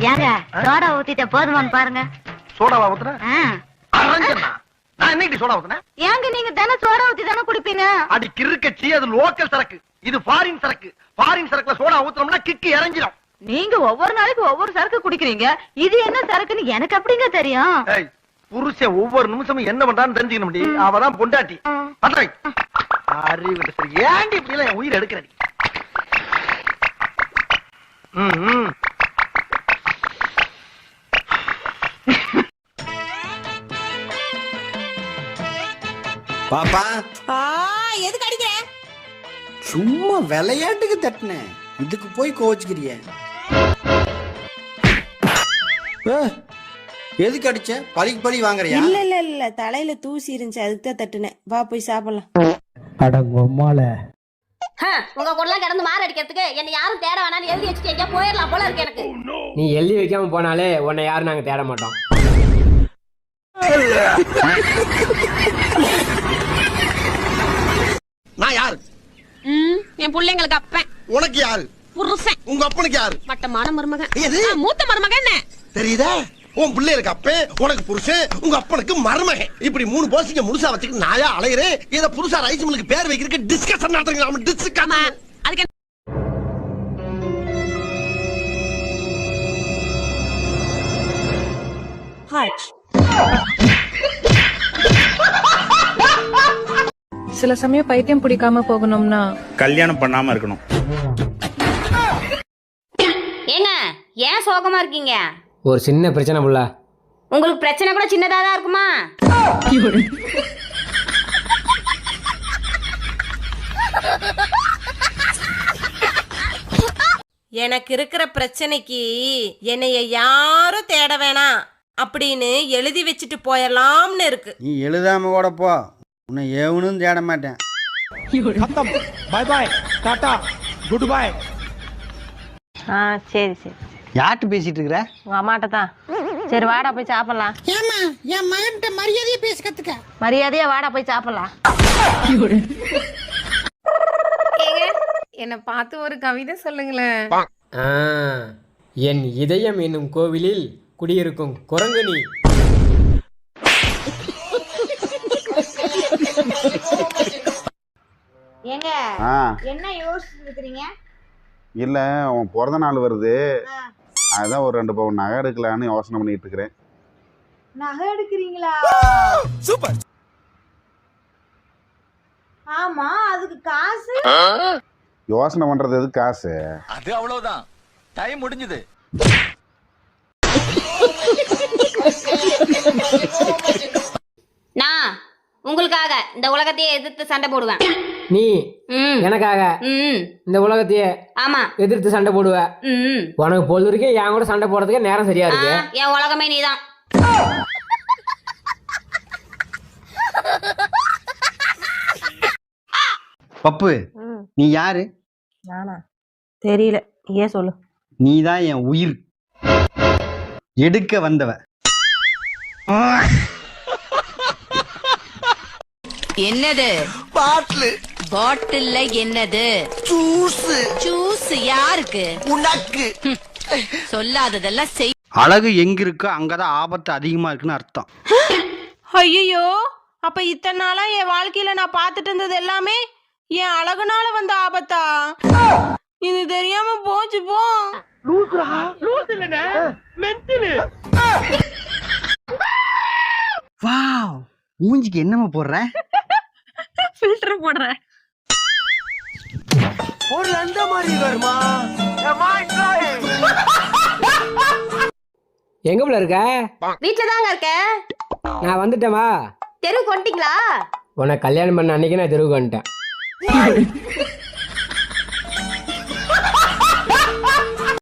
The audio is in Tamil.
ஏங்க சோடா ஊத்திட்ட போதுமான்னு பாருங்க. சோடாவா ஊத்துற? நான் என்னைக்கு சோடா ஊத்துனேன்? ஏங்க நீங்க தானே சோடா ஊத்தி தானே குடிப்பீங்க? அடி கிறுக்கச்சி, அது லோக்கல் சரக்கு, இது ஃபாரின் சரக்கு. ஃபாரின் சரக்குல சோடா ஊத்துறோம்னா கிக்கு இறங்கிடும். நீங்க ஒவ்வொரு நாளைக்கு ஒவ்வொரு சரக்கு குடிக்கிறீங்க, இது என்ன சரக்குன்னு எனக்கு அப்படிங்க தெரியும்? புருஷன் ஒவ்வொரு நிமிஷமும் என்ன பண்றான்னு தெரிஞ்சுக்கணும் முடியும். அவதான் பொண்டாட்டி. அறிவு சரி, ஏண்டி இப்படி எல்லாம் என் உயிர் எடுக்கிறடி? பாப்பா எதுக்கு அடிக்கிற? சும்மா விளையாட்டுக்கு தட்டினேன், இதுக்கு போய் கோச்சுக்கிறிய? எதுக்கு அடிச்ச? பழிக்கு பழி வாங்குறியா? இல்ல இல்ல இல்ல, தலையில தூசி இருந்துச்சு, அதுக்கு தான் தட்டுனேன். வா போய் சாப்பிடலாம். அடங்கொம்மால உங்க கூட கிடந்து மாற அடிக்கிறதுக்கு என்ன யாரும் தேட வேணாம்னு எழுதி வச்சுட்டு எங்கேயா போயிடலாம் போல இருக்கு எனக்கு. நீ எழுதி வைக்காம போனாலே உன்னை யாரும் நாங்க தேட மாட்டோம். நான் யாரு? என் பிள்ளைங்களுக்கு அப்பன். உனக்கு யாரு? புருஷன். உங்க அப்பனுக்கு யாரு? மட்டமான மருமகன். எது? மூத்த மருமகன். என்ன தெரியுதா? உன் பிள்ளைகளுக்கு அப்பன், உனக்கு புருஷன், உங்க அப்பனுக்கு மருமகன். இப்படி 3 போஸ்டிங்க முழுசா வச்சுக்கிட்டு நாயா அலையிறேன். இத புதுசா ரைஸ் மில்லுக்கு பேர் வைக்கிறதுக்கு டிஸ்கஷன் நடத்துறீங்க. நாம டிஸ்கஷன். அதுக்கு சில சமயம் பைத்தியம் பிடிக்காம போகணும்னா கல்யாணம் பண்ணாம இருக்கணும். ஏங்க ஏன் சோகமா இருக்கீங்க? ஒரு சின்ன பிரச்சனை புள்ள. உங்களுக்கு பிரச்சனை கூட சின்னதா தான் இருக்குமா? எனக்கு இருக்கிற பிரச்சனைக்கு என்னைய யாரும் தேட வேணாம் அப்படின்னு எழுதி வச்சுட்டு போயலாம்னு இருக்கு. நீ எழுதாம கூட போ, உன்னை எவனும் தேட மாட்டேன். Bye bye, tata, goodbye. சரி சரி. யார்கிட்ட பேசிட்டு இருக்கிற? உங்க அம்மாட்ட தான். சரி வாடா போய் சாப்பிடலாம். ஏமா என் மகன்கிட்ட மரியாதையா பேச கத்துக்க. மரியாதையா வாடா போய் சாப்பிடலாம். என்ன பார்த்து ஒரு கவிதை சொல்லுங்களேன். என் இதயம் என்னும் கோவிலில் குடியிருக்கும் குரங்கு நீ. ஏங்க என்ன யோசிச்சுட்டு இருக்கீங்க? இல்ல, உன் பிறந்த நாள் வருது, அதான் ஒரு 2 பவுன் நகை எடுக்கலான்னு யோசனை பண்ணிட்டு இருக்கிறேன். நகை எடுக்கிறீங்களா? சூப்பர். ஆமா, அதுக்கு காசு? யோசனை பண்றது எது காசு? அது அவ்வளவுதான், டைம் முடிஞ்சது. நான் உங்களுக்காக இந்த உலகத்தையே எதிர்த்து சண்டை போடுவேன். நீ எனக்காக இந்த உலகத்தையே ஆமா எதிர்த்து சண்டை போடுவ. உனக்கு பொழுது வரைக்கும் என் கூட சண்டை போடுறதுக்கு நேரம் சரியா இருக்கு. என் உலகமே நீதான். பப்பு, நீ யாரு? நானா? தெரியல, ஏன் சொல்லு. நீதான் என் உயிர். எடுக்க வந்தவ. என்னது? பாட்டில். பாட்டில்ல என்னது? ஜூஸ். ஜூஸ் யாருக்கு? உனக்கு. சொல்லாததெல்லாம் செய். அழகு எங்க இருக்கோ அங்கதான் ஆபத்து அதிகமா இருக்குன்னு அர்த்தம். ஐயோ, அப்ப இத்தனை நாளா என் வாழ்க்கையில நான் பார்த்துட்டு இருந்தது எல்லாமே என் அழகுனால வந்த ஆபத்தா? இது தெரியாம போச்சு போ. வாவ், மூஞ்சிக்கு என்னமா போடுற? ஃபில்டர் போடுறேன். ஒரு லண்ட மாதிரி வருமா? எங்க புள்ள இருக்க? வீட்டுல தாங்க இருக்க. நான் வந்துட்டேமா? தெருவுக்கு வந்துட்டீங்களா? உன்னை கல்யாணம் பண்ண அன்னைக்கு நான் தெருவுக்கு வந்துட்டேன்.